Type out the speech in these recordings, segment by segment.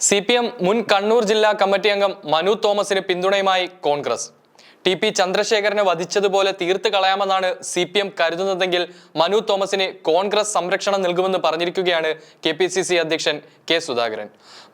CPM മുൻ കണ്ണൂർ ജില്ലാ committee അംഗം മനു തോമസിന് പിന്തുണയുമായി കോൺഗ്രസ്. TP ചന്ദ്രശേഖരനെ വധിച്ചതുപോലെ തീർത്ത് കളയാമെന്നാണ് CPM കരുതുന്നതെങ്കിൽ മനു തോമസിന് കോൺഗ്രസ് സംരക്ഷണം നൽകുമെന്ന് പറഞ്ഞിരിക്കുകയാണ് KPCC അധ്യക്ഷൻ K സുധാകരൻ.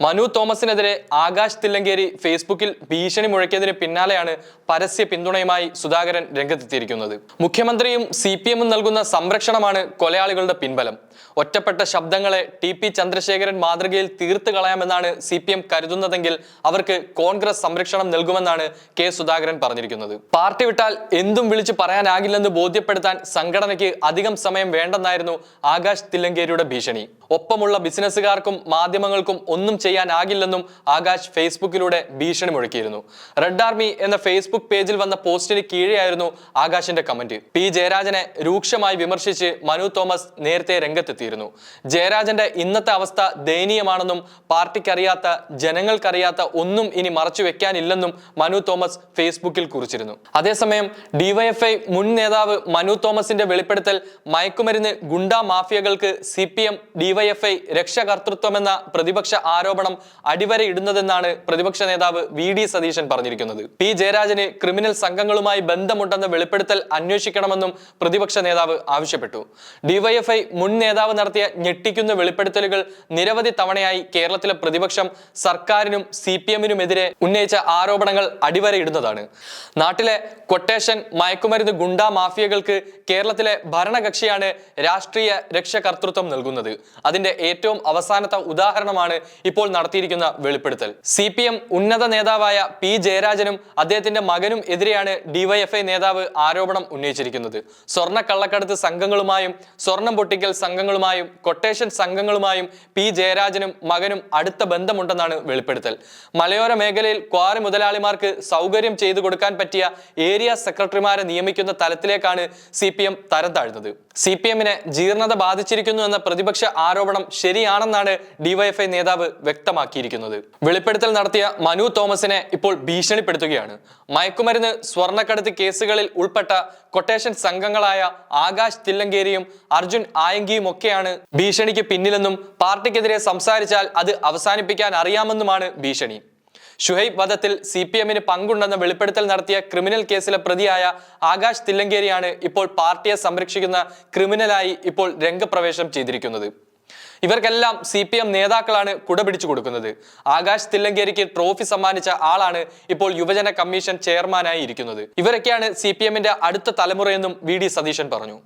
മനു തോമസിനെതിരെ ആകാശ് തില്ലങ്കേരി ഫേസ്ബുക്കിൽ ഭീഷണി മുഴക്കിയതിന് പിന്നാലെയാണ് പരസ്യ പിന്തുണയുമായി സുധാകരൻ രംഗത്തെത്തിയിരിക്കുന്നത്. മുഖ്യമന്ത്രിയും CPM നൽകുന്ന സംരക്ഷണമാണ് കൊലയാളികളുടെ പിൻബലം. ഒറ്റപ്പെട്ട ശബ്ദങ്ങളെ TP ചന്ദ്രശേഖരൻ മാതൃകയിൽ തീർത്ത് കളയാമെന്നാണ് CPM കരുതുന്നതെങ്കിൽ അവർക്ക് കോൺഗ്രസ് സംരക്ഷണം നൽകുമെന്നാണ് K സുധാകരൻ പറഞ്ഞിരിക്കുന്നത്. പാർട്ടി വിട്ടാൽ എന്തും വിളിച്ചു പറയാനാകില്ലെന്ന് ബോധ്യപ്പെടുത്താൻ സംഘടനയ്ക്ക് അധികം സമയം വേണ്ടെന്നായിരുന്നു ആകാശ് തില്ലങ്കേരിയുടെ ഭീഷണി. ഒപ്പമുള്ള ബിസിനസ്സുകാർക്കും മാധ്യമങ്ങൾക്കും ഒന്നും ചെയ്യാനാകില്ലെന്നും ആകാശ് ഫേസ്ബുക്കിലൂടെ ഭീഷണി മുഴക്കിയിരുന്നു. റെഡ് ആർമി എന്ന ഫേസ്ബുക്ക് പേജിൽ വന്ന പോസ്റ്റിന് കീഴെയായിരുന്നു ആകാശിന്റെ കമന്റ്. P ജയരാജനെ രൂക്ഷമായി വിമർശിച്ച് മനു തോമസ് നേരത്തെ രംഗത്തെത്തിയിരുന്നു. ജയരാജന്റെ ഇന്നത്തെ അവസ്ഥ ദയനീയമാണെന്നും പാർട്ടിക്കറിയാത്ത ജനങ്ങൾക്കറിയാത്ത ഒന്നും ഇനി മറച്ചു വെക്കാനില്ലെന്നും മനു തോമസ് ഫേസ്ബുക്കിൽ കുറിച്ചിരുന്നു. അതേസമയം DYFI മുൻ നേതാവ് മനു തോമസിന്റെ വെളിപ്പെടുത്തൽ മയക്കുമരുന്ന് ഗുണ്ടാ മാഫിയകൾക്ക് CPM DYFI രക്ഷകർത്തൃത്വമെന്ന പ്രതിപക്ഷ ആരോപണം അടിവരയിടുന്നതെന്നാണ് പ്രതിപക്ഷ നേതാവ് VD സതീശൻ പറഞ്ഞിരിക്കുന്നത്. P ജയരാജന് ക്രിമിനൽ സംഘങ്ങളുമായി ബന്ധമുണ്ടെന്ന വെളിപ്പെടുത്തൽ അന്വേഷിക്കണമെന്നും പ്രതിപക്ഷ നേതാവ് ആവശ്യപ്പെട്ടു. DYFI മുൻ നേതാവ് നടത്തിയ ഞെട്ടിക്കുന്ന വെളിപ്പെടുത്തലുകൾ നിരവധി തവണയായി കേരളത്തിലെ പ്രതിപക്ഷം സർക്കാരിനും CPMനുമെതിരെ ഉന്നയിച്ച ആരോപണങ്ങൾ അടിവരയിടുന്നതാണ്. നാട്ടിലെ കൊട്ടേഷൻ മയക്കുമരുന്ന് ഗുണ്ടാ മാഫിയകൾക്ക് കേരളത്തിലെ ഭരണകക്ഷിയാണ് രാഷ്ട്രീയ രക്ഷകർത്തൃത്വം നൽകുന്നത്. അതിന്റെ ഏറ്റവും അവസാനത്തെ ഉദാഹരണമാണ് ഇപ്പോൾ നടത്തിയിരിക്കുന്ന വെളിപ്പെടുത്തൽ. CPM ഉന്നത നേതാവായ P ജയരാജനും അദ്ദേഹത്തിന്റെ മകനും എതിരെയാണ് DYFI നേതാവ് ആരോപണം ഉന്നയിച്ചിരിക്കുന്നത്. സ്വർണ്ണ കള്ളക്കടത്ത് സംഘങ്ങളുമായും സ്വർണം പൊട്ടിക്കൽ സംഘങ്ങളുമായും കൊട്ടേഷൻ സംഘങ്ങളുമായും P ജയരാജനും മകനും അടുത്ത ബന്ധമുണ്ടെന്നാണ് വെളിപ്പെടുത്തൽ. മലയോര മേഖലയിൽ ക്വാറി മുതലാളിമാർക്ക് സൗകര്യം ചെയ്തു കൊടുക്കാൻ പറ്റിയ ഏരിയ സെക്രട്ടറിമാരെ നിയമിക്കുന്ന തലത്തിലേക്കാണ് CPM തരം താഴ്ന്നത്. CPMനെ ജീർണത ബാധിച്ചിരിക്കുന്നു എന്ന പ്രതിപക്ഷ ആരോപണം ശരിയാണെന്നാണ് DYFI നേതാവ് വ്യക്തമാക്കിയിരിക്കുന്നത്. വെളിപ്പെടുത്തൽ നടത്തിയ മനു തോമസിനെ ഇപ്പോൾ ഭീഷണിപ്പെടുത്തുകയാണ്. മയക്കുമരുന്ന് സ്വർണ്ണക്കടത്ത് കേസുകളിൽ ഉൾപ്പെട്ട കൊട്ടേഷൻ സംഘങ്ങളായ ആകാശ് തില്ലങ്കേരിയും അർജുൻ ആയങ്കിയും ഒക്കെയാണ് ഭീഷണിക്ക് പിന്നിലെന്നും പാർട്ടിക്കെതിരെ സംസാരിച്ചാൽ അത് അവസാനിപ്പിക്കാൻ അറിയാമെന്നുമാണ് ഭീഷണി. ഷുഹൈബ് വധത്തിൽ CPMന് പങ്കുണ്ടെന്ന വെളിപ്പെടുത്തൽ നടത്തിയ ക്രിമിനൽ കേസിലെ പ്രതിയായ ആകാശ് തില്ലങ്കേരിയാണ് ഇപ്പോൾ പാർട്ടിയെ സംരക്ഷിക്കുന്ന ക്രിമിനലായി ഇപ്പോൾ രംഗപ്രവേശം ചെയ്തിരിക്കുന്നത്. ഇവർക്കെല്ലാം CPM നേതാക്കളാണ് കുടപിടിച്ചു കൊടുക്കുന്നത്. ആകാശ് തില്ലങ്കേരിക്ക് ട്രോഫി സമ്മാനിച്ച ആളാണ് ഇപ്പോൾ യുവജന കമ്മീഷൻ ചെയർമാനായി ഇരിക്കുന്നത്. ഇവരൊക്കെയാണ് CPMന്റെ അടുത്ത തലമുറയെന്നും VD സതീശൻ പറഞ്ഞു.